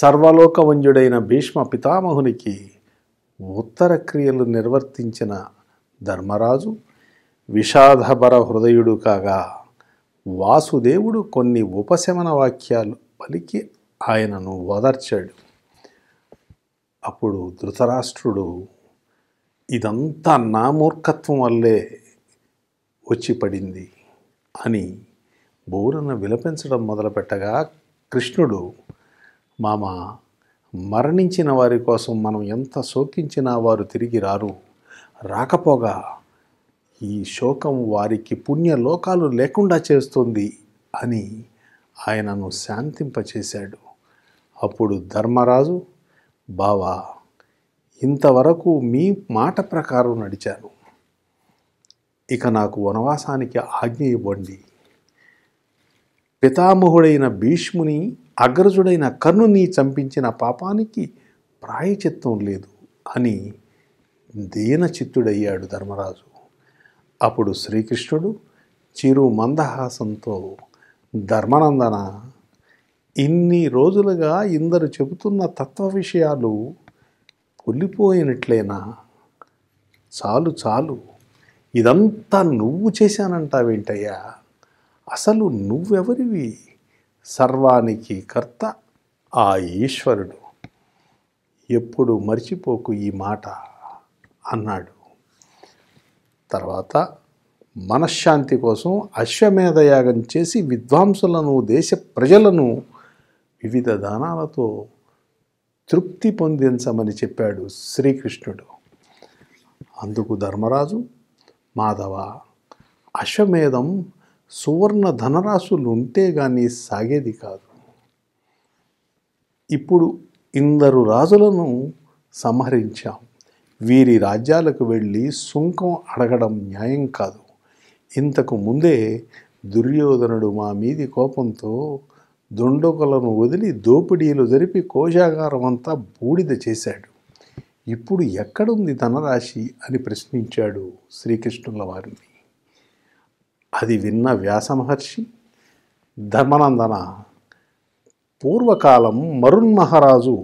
సర్వలోకవంద్యుడైన భీష్మ పితామహునికి ఉత్తర క్రియలు నిర్వర్తించిన ధర్మరాజు విషాదభర హృదయుడు కాగా వాసుదేవుడు కొన్ని ఉపశమన వాక్యాలు పలికి ఆయనను ఓదార్చాడు. అప్పుడు ధృతరాష్ట్రుడు ఇదంతా నా మూర్ఖత్వం వల్లే వచ్చి పడింది అని బోరున విలపించడం మొదలుపెట్టగా కృష్ణుడు, మామ, మరణించిన వారి కోసం మనం ఎంత శోకించినా వారు తిరిగి రారు. రాకపోగా ఈ శోకం వారికి పుణ్యలోకాలు లేకుండా చేస్తుంది అని ఆయనను శాంతింపచేశాడు. అప్పుడు ధర్మరాజు, బావా, ఇంతవరకు మీ మాట ప్రకారం నడిచాను. ఇక నాకు వనవాసానికి ఆజ్ఞ ఇవ్వండి. పితామహుడైన భీష్ముని, అగ్రజుడైన కర్ణుని చంపించిన పాపానికి ప్రాయచిత్తం లేదు అని దీనచిత్తుడయ్యాడు ధర్మరాజు. అప్పుడు శ్రీకృష్ణుడు చిరు మందహాసంతో, ధర్మనందన, ఇన్ని రోజులుగా ఇందరు చెబుతున్న తత్వ విషయాలు కుళ్ళిపోయినట్లేనా? చాలు చాలు, ఇదంతా నువ్వు చేశానంటావేంటయ్యా? అసలు నువ్వెవరివి? సర్వానికి కర్త ఆ ఈశ్వరుడు. ఎప్పుడు మర్చిపోకు ఈ మాట అన్నాడు. తర్వాత మనశ్శాంతి కోసం అశ్వమేధయాగం చేసి విద్వాంసులను, దేశ ప్రజలను వివిధ దానాలతో తృప్తి పొందించమని చెప్పాడు శ్రీకృష్ణుడు. అందుకు ధర్మరాజు, మాధవ, అశ్వమేధం సువర్ణ ధనరాశులు ఉంటే గాని సాగేది కాదు. ఇప్పుడు ఇందరు రాజులను సంహరించాం. వీరి రాజ్యాలకు వెళ్ళి సుంకం అడగడం న్యాయం కాదు. ఇంతకు ముందే దుర్యోధనుడు మా మీది కోపంతో దుండగులను వదిలి దోపిడీలు జరిపి కోశాగారం అంతా బూడిద చేశాడు. ఇప్పుడు ఎక్కడుంది ధనరాశి అని ప్రశ్నించాడు శ్రీకృష్ణుల వారిని. అది విన్న వ్యాసమహర్షి, ధర్మనందన, పూర్వకాలం మరున్మహారాజు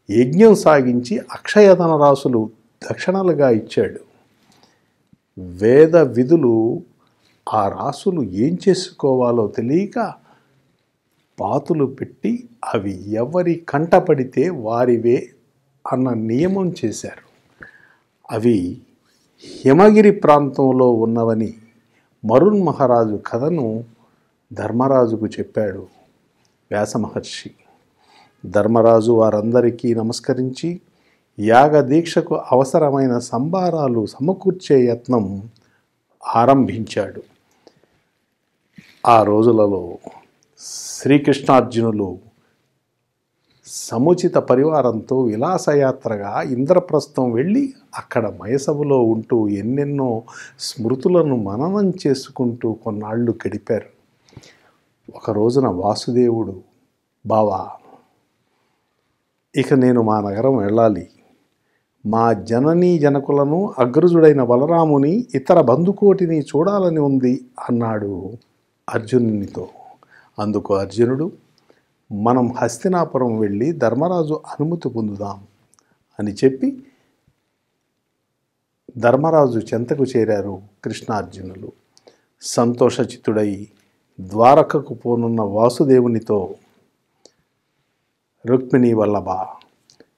యజ్ఞం సాగించి అక్షయధన రాశులు దక్షిణలుగా ఇచ్చాడు. వేద విధులు ఆ రాసులు ఏం చేసుకోవాలో తెలియక పాతులు పెట్టి అవి ఎవరి కంటపడితే వారివే అన్న నియమం చేశారు. అవి హిమగిరి ప్రాంతంలో ఉన్నవని మరున్ మహారాజు కథను ధర్మరాజుకు చెప్పాడు వ్యాసమహర్షి. ధర్మరాజు వారందరికీ నమస్కరించి యాగదీక్షకు అవసరమైన సంభారాలు సమకూర్చే యత్నం ఆరంభించాడు. ఆ రోజులలో శ్రీకృష్ణార్జునులు సముచిత పరివారంతో విలాసయాత్రగా ఇంద్రప్రస్థం వెళ్ళి అక్కడ మయసభలో ఉంటూ ఎన్నెన్నో స్మృతులను మననం చేసుకుంటూ కొన్నాళ్ళు గడిపారు. ఒక రోజున వాసుదేవుడు, బావా, ఇక నేను మా నగరం వెళ్ళాలి. మా జననీ జనకులను, అగ్రజుడైన బలరాముని, ఇతర బంధుకోటిని చూడాలని ఉంది అన్నాడు అర్జునునితో. అందుకు అర్జునుడు, మనం హస్తినాపురం వెళ్ళి ధర్మరాజు అనుమతి పొందుదాం అని చెప్పి ధర్మరాజు చెంతకు చేరారు కృష్ణార్జునులు. సంతోషచిత్తుడై ద్వారకకు పోనున్న వాసుదేవునితో, రుక్మిణీ వల్లభ,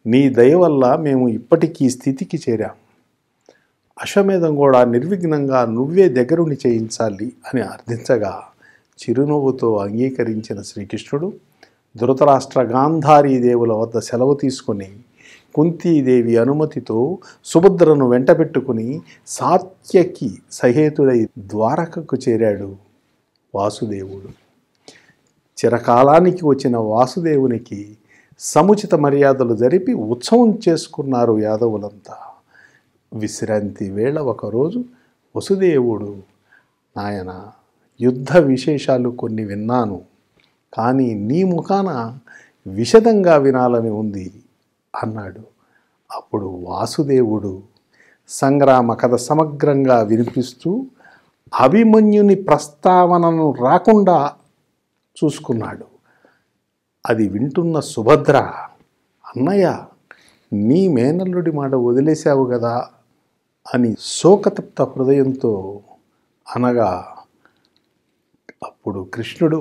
నీ దయ వల్ల మేము ఇప్పటికీ స్థితికి చేరాం. అశ్వమేధం కూడా నిర్విఘ్నంగా నువ్వే దగ్గరుండి చేయించాలి అని అర్థించగా చిరునవ్వుతో అంగీకరించిన శ్రీకృష్ణుడు ధృతరాష్ట్ర గాంధారీ దేవుల వద్ద సెలవు తీసుకుని కుంతీదేవి అనుమతితో సుభద్రను వెంటబెట్టుకుని సాత్యకి సహేతుడై ద్వారకకు చేరాడు వాసుదేవుడు. చిరకాలానికి వచ్చిన వాసుదేవునికి సముచిత మర్యాదలు జరిపి ఉత్సవం చేసుకున్నారు యాదవులంతా. విశ్రాంతి వేళ ఒకరోజు వసుదేవుడు, నాయన, యుద్ధ విశేషాలు కొన్ని విన్నాను, కానీ నీ ముఖాన విశదంగా వినాలని ఉంది అన్నాడు. అప్పుడు వాసుదేవుడు సంగ్రామ కథ సమగ్రంగా వినిపిస్తూ అభిమన్యుని ప్రస్తావనను రాకుండా చూసుకున్నాడు. అది వింటున్న సుభద్ర, అన్నయ్య, నీ మేనల్లుడి మాట వదిలేశావు కదా అని శోకతప్త హృదయంతో అనగా, అప్పుడు కృష్ణుడు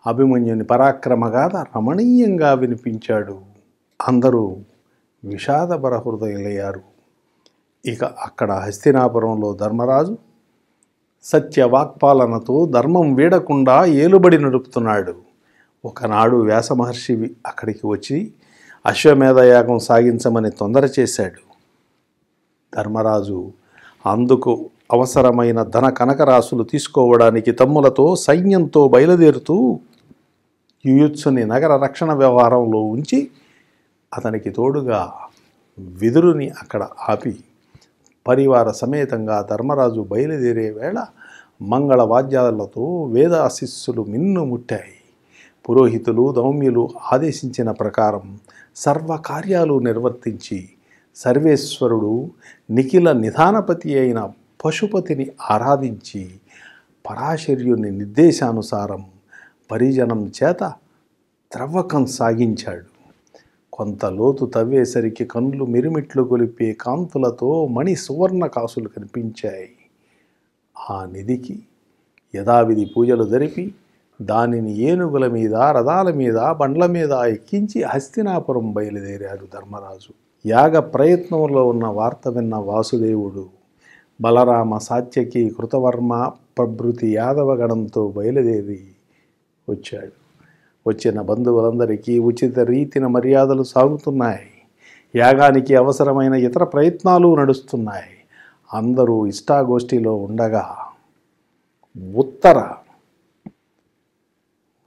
అభిమన్యుని పరాక్రమగాథ రమణీయంగా వినిపించాడు. అందరూ విషాదపర హృదయులయ్యారు. ఇక అక్కడ హస్తినాపురంలో ధర్మరాజు సత్యవాక్పాలనతో ధర్మం వీడకుండా ఏలుబడి నడుపుతున్నాడు. ఒకనాడు వ్యాసమహర్షి అక్కడికి వచ్చి అశ్వమేధయాగం సాగించమని తొందర చేశాడు. ధర్మరాజు అందుకు అవసరమైన ధన కనకరాశులు తీసుకోవడానికి తమ్ములతో సైన్యంతో బయలుదేరుతూ యుయుత్సుని నగర రక్షణ వ్యవహారంలో ఉంచి అతనికి తోడుగా విదురుని అక్కడ ఆపి పరివార సమేతంగా ధర్మరాజు బయలుదేరే వేళ మంగళ వాద్యాలతో వేద ఆశీస్సులు మిన్నుముట్టాయి. పురోహితులు దౌమ్యులు ఆదేశించిన ప్రకారం సర్వకార్యాలు నిర్వర్తించి సర్వేశ్వరుడు నిఖిల నిధానపతి అయిన పశుపతిని ఆరాధించి పరాశర్యుని నిర్దేశానుసారం పరిజనం చేత త్రవ్వకం సాగించాడు. కొంత లోతు తవ్వేసరికి కన్నులు మిరుమిట్లు గొలిపే కాంతులతో మణి సువర్ణ కాసులు కనిపించాయి. ఆ నిధికి యథావిధి పూజలు జరిపి దానిని ఏనుగుల మీద, రథాల మీద, బండ్ల మీద ఎక్కించి హస్తినాపురం బయలుదేరాడు ధర్మరాజు. యాగ ప్రయత్నంలో ఉన్న వార్త విన్న వాసుదేవుడు బలరామ, సాత్యకి, కృతవర్మ ప్రభృతి యాదవగణంతో బయలుదేరి వచ్చాడు. వచ్చిన బంధువులందరికీ ఉచిత రీతిన మర్యాదలు సాగుతున్నాయి. యాగానికి అవసరమైన ఇతర ప్రయత్నాలు నడుస్తున్నాయి. అందరూ ఇష్టాగోష్ఠిలో ఉండగా ఉత్తర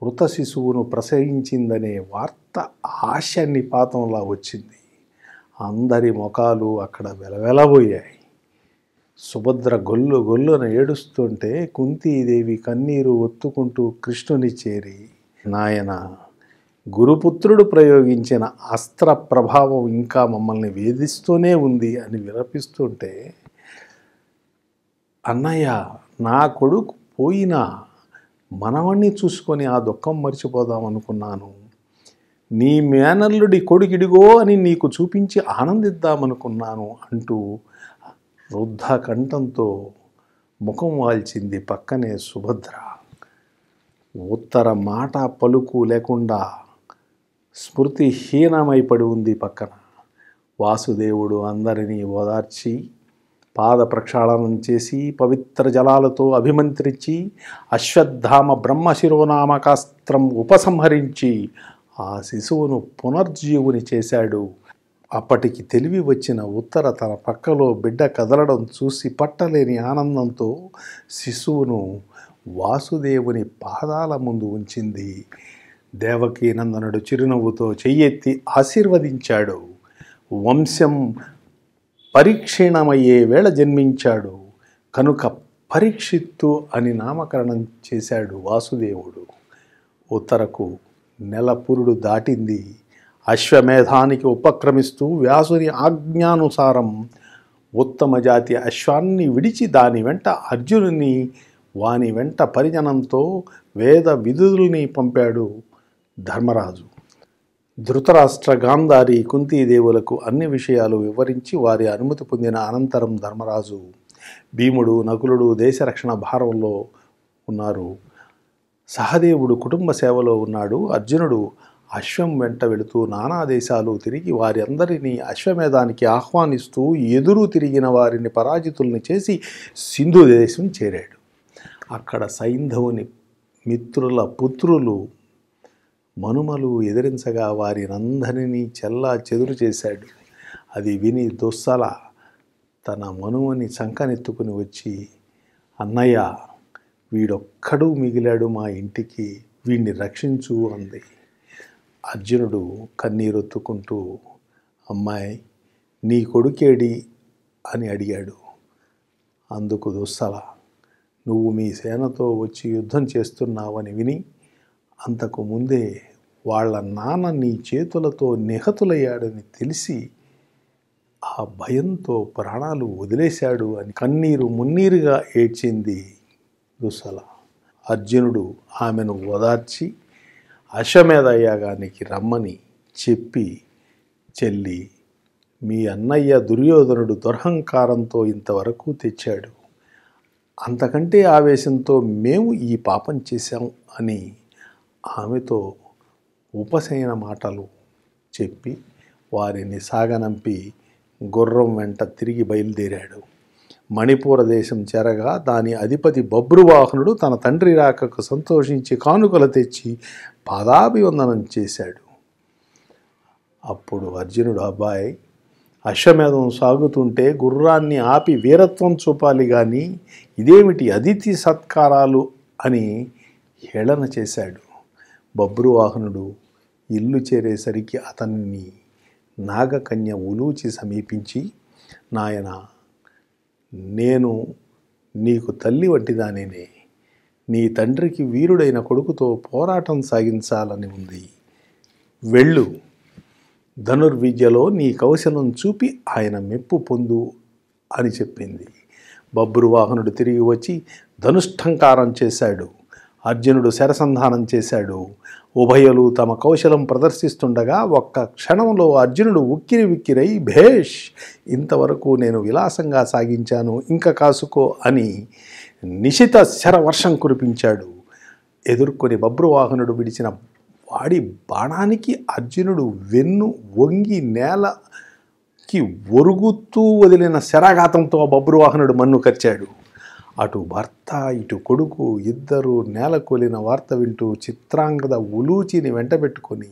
మృత శిశువును ప్రసవించిందనే వార్త ఆశ నిపాతంలా వచ్చింది. అందరి ముఖాలు అక్కడ వెలవెలబోయాయి. సుభద్ర గొల్లు గొల్లున ఏడుస్తుంటే కుంతీదేవి కన్నీరు ఒత్తుకుంటూ కృష్ణుని చేరి, నాయన, గురుపుత్రుడు ప్రయోగించిన అస్త్ర ప్రభావం ఇంకా మమ్మల్ని వేధిస్తూనే ఉంది అని విలపిస్తుంటే, అన్నయ్య, నా కొడుకు పోయినా మనవణ్ణి చూసుకొని ఆ దుఃఖం మర్చిపోదాం అనుకున్నాను. నీ మేనల్లుడి కొడుకిడిగో అని నీకు చూపించి ఆనందిద్దామనుకున్నాను అంటూ వృద్ధ కంఠంతో ముఖం వాల్చింది పక్కనే సుభద్ర. ఉత్తర మాట పలుకు లేకుండా స్మృతిహీనమైపడి ఉంది పక్కన. వాసుదేవుడు అందరినీ ఓదార్చి పాద ప్రక్షాళనం చేసి పవిత్ర జలాలతో అభిమంత్రించి అశ్వత్థామ బ్రహ్మశిరోనామకాస్త్రం ఉపసంహరించి ఆ శిశువును పునర్జీవుని చేశాడు. అప్పటికి తెలివి వచ్చిన ఉత్తర తన పక్కలో బిడ్డ కదలడం చూసి పట్టలేని ఆనందంతో శిశువును వాసుదేవుని పాదాల ముందు ఉంచింది. దేవకీనందనుడు చిరునవ్వుతో చెయ్యెత్తి ఆశీర్వదించాడు. వంశం పరిక్షీణమయ్యే వేళ జన్మించాడు కనుక పరీక్షిత్తు అని నామకరణం చేశాడు వాసుదేవుడు. ఉత్తరకు నెల పురుడు దాటింది. అశ్వమేధానికి ఉపక్రమిస్తూ వ్యాసుని ఆజ్ఞానుసారం ఉత్తమ జాతి అశ్వాన్ని విడిచి దాని వెంట అర్జునుని, వాని వెంట పరిజనంతో వేద విదురుల్ని పంపాడు ధర్మరాజు. ధృతరాష్ట్ర, గాంధారి, కుంతీదేవులకు అన్ని విషయాలు వివరించి వారి అనుమతి పొందిన అనంతరం ధర్మరాజు, భీముడు, నకులుడు దేశరక్షణ భారంలో ఉన్నారు. సహదేవుడు కుటుంబ సేవలో ఉన్నాడు. అర్జునుడు అశ్వం వెంట వెళుతూ నానా దేశాలు తిరిగి వారి అందరినీ అశ్వమేధానికి ఆహ్వానిస్తూ ఎదురు తిరిగిన వారిని పరాజితుల్ని చేసి సింధు దేశం చేరాడు. అక్కడ సైంధవుని మిత్రుల పుత్రులు మనుమలు ఎదిరించగా వారినందరినీ చెల్లా చెదురు చేశాడు. అది విని దుస్సల తన మనుమని చంకనెత్తుకుని వచ్చి, అన్నయ్య, వీడొక్కడూ మిగిలాడు మా ఇంటికి, వీడిని రక్షించు అంది. అర్జునుడు కన్నీరొత్తుకుంటూ, అమ్మాయి, నీ కొడుకేడి అని అడిగాడు. అందుకు దుస్సల, నువ్వు మీ సేనతో వచ్చి యుద్ధం చేస్తున్నావని విని అంతకు ముందే వాళ్ళ నాన్న నీ చేతులతో నిహతులయ్యాడని తెలిసి ఆ భయంతో ప్రాణాలు వదిలేశాడు అని కన్నీరు మున్నీరుగా ఏడ్చింది దుస్సల. అర్జునుడు ఆమెను ఓదార్చి అశ్వమేధ యాగానికి రమ్మని చెప్పి చెల్లి, మీ అన్నయ్య దుర్యోధనుడు దురహంకారంతో ఇంతవరకు తెచ్చాడు. అంతకంటే ఆవేశంతో మేము ఈ పాపం చేశాం అని ఆమెతో ఉపశయన మాటలు చెప్పి వారిని సాగనంపి గుర్రం వెంట తిరిగి బయలుదేరాడు. మణిపూర దేశం చేరగా దాని అధిపతి బభ్రువాహనుడు తన తండ్రి రాకకు సంతోషించి కానుకలు తెచ్చి పాదాభివందనం చేశాడు. అప్పుడు అర్జునుడు, అబ్బాయి, అశ్వమేధం సాగుతుంటే గుర్రాన్ని ఆపి వీరత్వం చూపాలి కానీ ఇదేమిటి అతిథి సత్కారాలు అని హేళన చేశాడు. బభ్రువాహనుడు ఇల్లు చేరేసరికి అతన్ని నాగకన్య ఉలూచి సమీపించి, నాయనా, నేను నీకు తల్లి వంటిదానినే. నీ తండ్రికి వీరుడైన కొడుకుతో పోరాటం సాగించాలని ఉంది. వెళ్ళు, ధనుర్విద్యలో నీ కౌశలం చూపి ఆయన మెప్పు పొందు అని చెప్పింది. బభ్రువాహనుడు తిరిగి వచ్చి ధనుష్టంకారం చేశాడు. అర్జునుడు శరసంధానం చేశాడు. ఉభయులు తమ కౌశలం ప్రదర్శిస్తుండగా ఒక్క క్షణంలో అర్జునుడు ఉక్కిరి విక్కిరై, భేష్, ఇంతవరకు నేను విలాసంగా సాగించాను, ఇంకా కాసుకో అని నిశిత శరవర్షం కురిపించాడు. ఎదుర్కొని బభ్రువాహనుడు విడిచిన వాడి బాణానికి అర్జునుడు వెన్ను వంగి నేలకి ఒరుగుతూ వదిలిన శరాఘాతంతో బభ్రువాహనుడు మన్ను కరిచాడు. అటు భర్త ఇటు కొడుకు ఇద్దరు నేలకొలిన వార్త వింటూ చిత్రాంగద ఉలూచిని వెంటబెట్టుకొని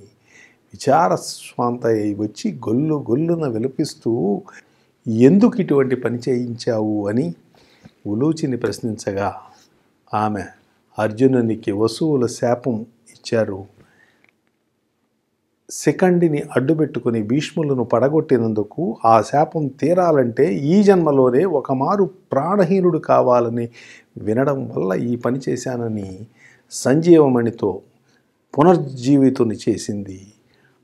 విచారస్వాంతయ్య వచ్చి గొల్లు గొల్లున విలపిస్తూ, ఎందుకు ఇటువంటి పని చేయించావు అని ఉలూచిని ప్రశ్నించగా ఆమె అర్జునునికి వసువుల శాపం ఇచ్చారు. శిఖండిని అడ్డుపెట్టుకుని భీష్ములను పడగొట్టినందుకు ఆ శాపం తీరాలంటే ఈ జన్మలోనే ఒకమారు ప్రాణహీనుడు కావాలని వినడం వల్ల ఈ పని చేశానని సంజీవమణితో పునర్జీవితుని చేసింది.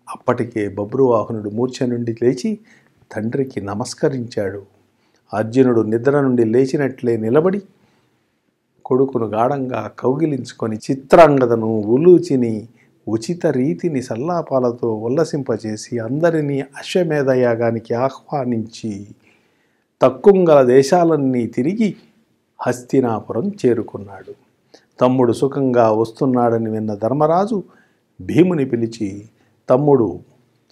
అప్పటికే బభ్రువాహనుడు మూర్ఛ నుండి లేచి తండ్రికి నమస్కరించాడు. అర్జునుడు నిద్ర నుండి లేచినట్లే నిలబడి కొడుకును గాఢంగా కౌగిలించుకొని చిత్రాంగదను ఉలూచిని ఉచిత రీతిని సల్లాపాలతో ఉల్లసింపచేసి అందరినీ అశ్వమేధ యాగానికి ఆహ్వానించి తక్కువ దేశాలన్నీ తిరిగి హస్తినాపురం చేరుకున్నాడు. తమ్ముడు సుఖంగా వస్తున్నాడని విన్న ధర్మరాజు భీముని పిలిచి, తమ్ముడు,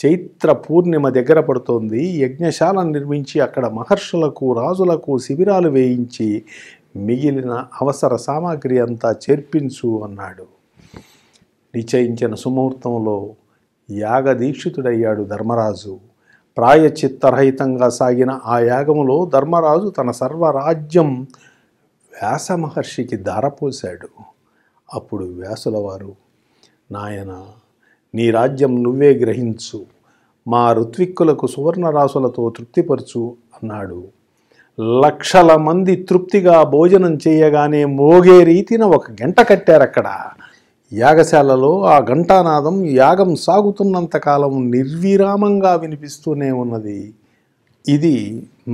చైత్ర పూర్ణిమ దగ్గర పడుతోంది, యజ్ఞశాలను నిర్మించి అక్కడ మహర్షులకు రాజులకు శిబిరాలు వేయించి మిగిలిన అవసర సామాగ్రి అంతా చేర్పించు అన్నాడు. నిశ్చయించిన సుముహూర్తంలో యాగదీక్షితుడయ్యాడు ధర్మరాజు. ప్రాయచిత్తరహితంగా సాగిన ఆ యాగములో ధర్మరాజు తన సర్వరాజ్యం వ్యాస మహర్షికి ధారపోశాడు. అప్పుడు వ్యాసులవారు, నాయన, నీ రాజ్యం నువ్వే గ్రహించు, మా ఋత్విక్కులకు సువర్ణరాసులతో తృప్తిపరచు అన్నాడు. లక్షల మంది తృప్తిగా భోజనం చేయగానే మోగే రీతిన ఒక గంట కట్టారక్కడ. యాగశాలలో ఆ ఘంటానాదం యాగం సాగుతున్నంతకాలం నిర్విరామంగా వినిపిస్తూనే ఉన్నది. ఇది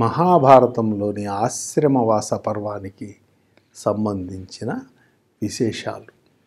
మహాభారతంలోని ఆశ్రమవాస పర్వానికి సంబంధించిన విశేషాలు.